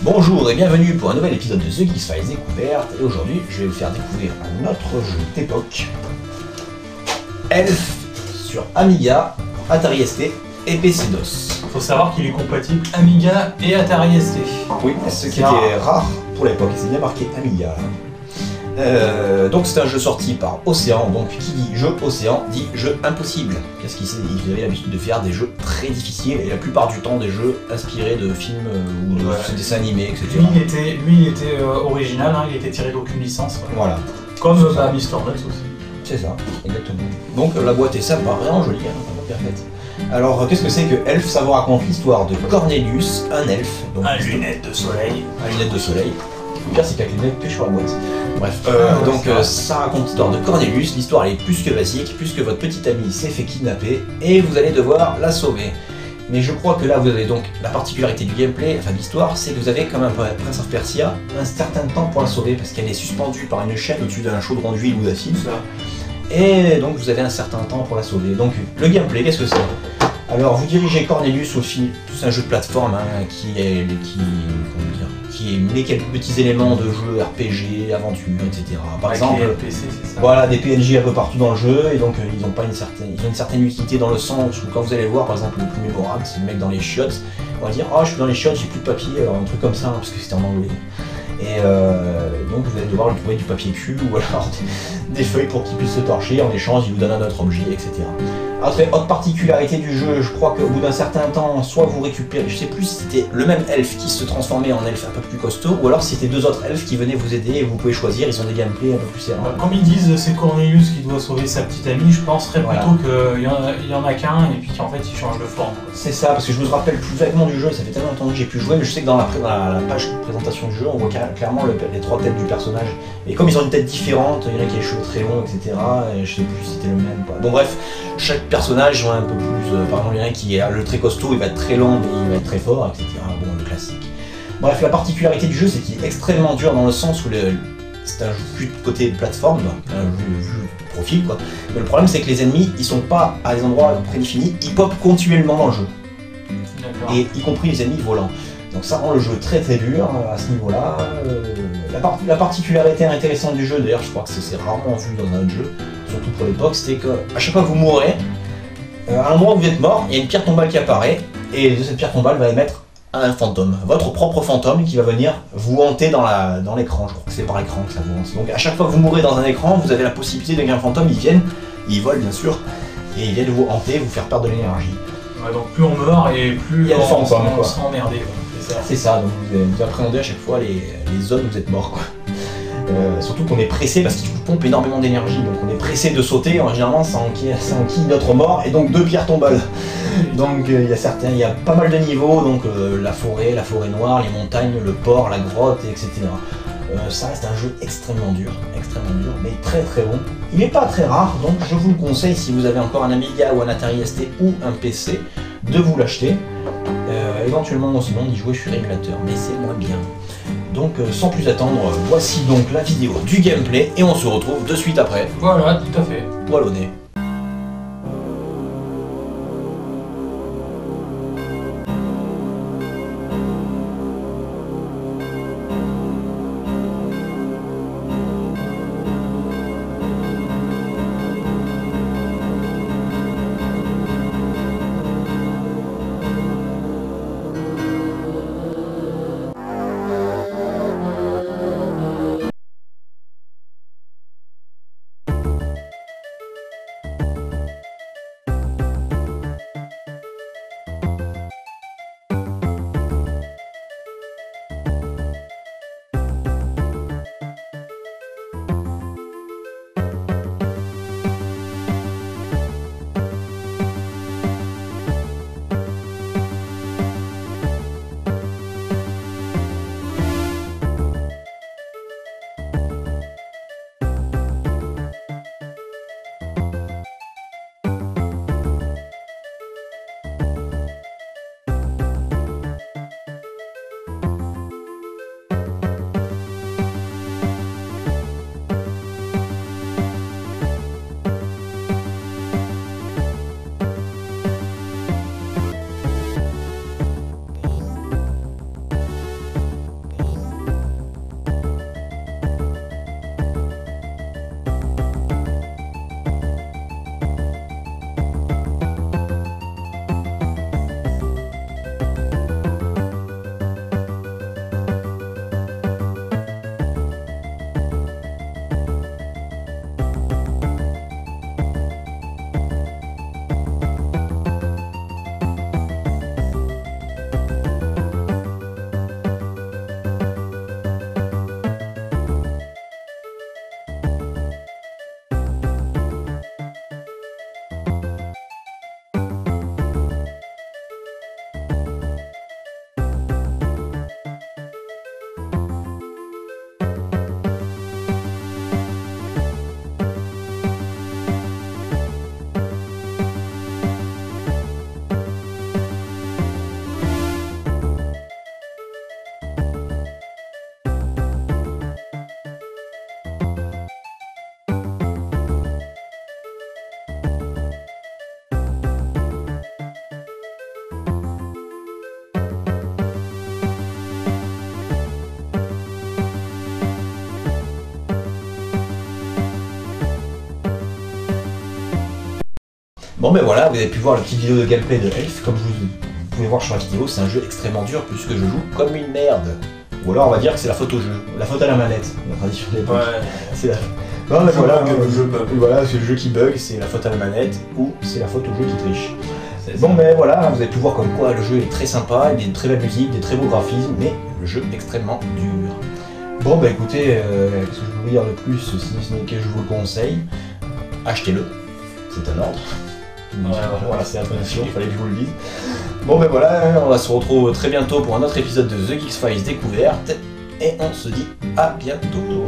Bonjour et bienvenue pour un nouvel épisode de The Geeks-Files Découverte, et aujourd'hui je vais vous faire découvrir un autre jeu d'époque, Elf sur Amiga, Atari ST et PC-DOS. Faut savoir qu'il est compatible Amiga et Atari ST. Oui, ce qui était rare pour l'époque, c'est bien marqué Amiga. Donc c'est un jeu sorti par Océan, donc qui dit jeu Océan dit jeu impossible, parce qu'ils avaient l'habitude de faire des jeux très difficiles et la plupart du temps des jeux inspirés de films ou de dessins animés, etc. Lui il était original, hein, il était tiré d'aucune licence. Voilà. Comme Mr. Nuts aussi. C'est ça, exactement. Donc la boîte est sympa, vraiment jolie, hein, bien faite. Alors qu'est-ce que c'est que Elf? Ça vous raconte l'histoire de Cornelius, un elfe. Donc, à lunettes de soleil. À lunettes de soleil. Le pire c'est qu'avec les lunettes que sur la boîte. Bref, ça raconte l'histoire de Cornelius. L'histoire elle est plus que basique, puisque votre petite amie s'est fait kidnapper et vous allez devoir la sauver. Mais je crois que là vous avez donc la particularité du gameplay, enfin de l'histoire, c'est que vous avez comme un Prince of Persia un certain temps pour la sauver, parce qu'elle est suspendue par une chaîne au-dessus d'un chaudron d'huile ou d'acide. Et donc vous avez un certain temps pour la sauver. Donc le gameplay, qu'est-ce que c'est? Alors vous dirigez Cornelius au film, c'est un jeu de plateforme hein, qui met quelques petits éléments de jeu, RPG, aventure, etc. Par exemple, NPC, c'est ça. Voilà, des PNJ un peu partout dans le jeu, et donc ils ont une certaine utilité dans le sens où quand vous allez le voir, par exemple, le plus mémorable, c'est le mec dans les chiottes, on va dire, oh je suis dans les chiottes, j'ai plus de papier, un truc comme ça, hein, parce que c'était en anglais. Et donc vous allez devoir lui trouver du papier cul, ou alors des feuilles pour qu'il puisse se torcher, en échange il vous donne un autre objet, etc. Autre particularité du jeu, je crois qu'au bout d'un certain temps, soit vous récupérez, je sais plus si c'était le même elfe qui se transformait en elfe un peu plus costaud, ou alors si c'était deux autres elfes qui venaient vous aider et vous pouvez choisir, ils ont des gameplays un peu plus serrés. Comme ils disent, c'est Cornelius qui doit sauver sa petite amie, je penserais plutôt qu'il y en a qu'un et puis qu'en fait il change de forme. C'est ça, parce que je me rappelle plus vaguement du jeu, ça fait tellement longtemps que j'ai pu jouer, mais je sais que dans la page de présentation du jeu, on voit clairement les trois têtes du personnage. Et comme ils ont une tête différente, il y en a qui a les cheveux très longs, etc. Et je sais plus si c'était le même. Quoi. Bon bref, chaque personnage ont un peu plus. Par exemple, il y en a qui est le très costaud, il va être très long, mais il va être très fort, etc. Bon, le classique. Bref, la particularité du jeu, c'est qu'il est extrêmement dur dans le sens où c'est un jeu vu de côté plateforme, un jeu vu profil, quoi. Mais le problème, c'est que les ennemis, ils sont pas à des endroits prédéfinis, ils popent continuellement dans le jeu. Et y compris les ennemis volants. Donc ça rend le jeu très très dur à ce niveau-là. La particularité intéressante du jeu, d'ailleurs je crois que c'est rarement vu dans un autre jeu, surtout pour l'époque, c'était qu'à chaque fois que vous mourrez, à un moment où vous êtes mort, il y a une pierre tombale qui apparaît, et de cette pierre tombale va émettre un fantôme, votre propre fantôme qui va venir vous hanter dans l'écran. Je crois que c'est par l'écran que ça vous hante. Donc à chaque fois que vous mourrez dans un écran, vous avez la possibilité qu'un fantôme, il vole bien sûr, et il vienne vous hanter, vous faire perdre de l'énergie. Ouais, donc plus on meurt et plus on sera emmerdé. C'est ça, donc vous appréhendez à chaque fois les zones où vous êtes mort. Quoi. Surtout qu'on est pressé parce qu'il vous pompe énormément d'énergie, donc on est pressé de sauter, généralement ça enquille notre mort et donc deux pierres tombales. Donc il y a pas mal de niveaux, donc la forêt noire, les montagnes, le port, la grotte, etc. Ça reste un jeu extrêmement dur, mais très très bon. Il n'est pas très rare, donc je vous le conseille si vous avez encore un Amiga ou un Atari ST ou un PC, de vous l'acheter. Éventuellement sinon d'y jouer sur émulateur, mais c'est moins bien. Donc sans plus attendre, voici donc la vidéo du gameplay et on se retrouve de suite après. Voilà, tout à fait. Poil au nez. Bon ben voilà, vous avez pu voir la petite vidéo de gameplay de Elf, comme vous pouvez voir sur la vidéo, c'est un jeu extrêmement dur puisque je joue comme une merde. Ou alors on va dire que c'est la faute au jeu, la faute à la manette, la tradition de l'époque. Ouais. C'est la... Non mais voilà, Le jeu bug. voilà, c'est le jeu qui bug, c'est la faute à la manette, ou c'est la faute au jeu qui triche. Bon ben voilà, vous avez pu voir comme quoi le jeu est très sympa, il y a une très belle musique, des très beaux graphismes, mais le jeu est extrêmement dur. Bon bah écoutez, qu'est-ce que je peux vous dire de plus, si ce n'est que je vous le conseille, achetez-le, c'est un ordre. Voilà, c'est la tradition, il fallait que je vous le dise. Bon ben voilà, on va se retrouver très bientôt pour un autre épisode de The Geeks Files Découverte, et on se dit à bientôt.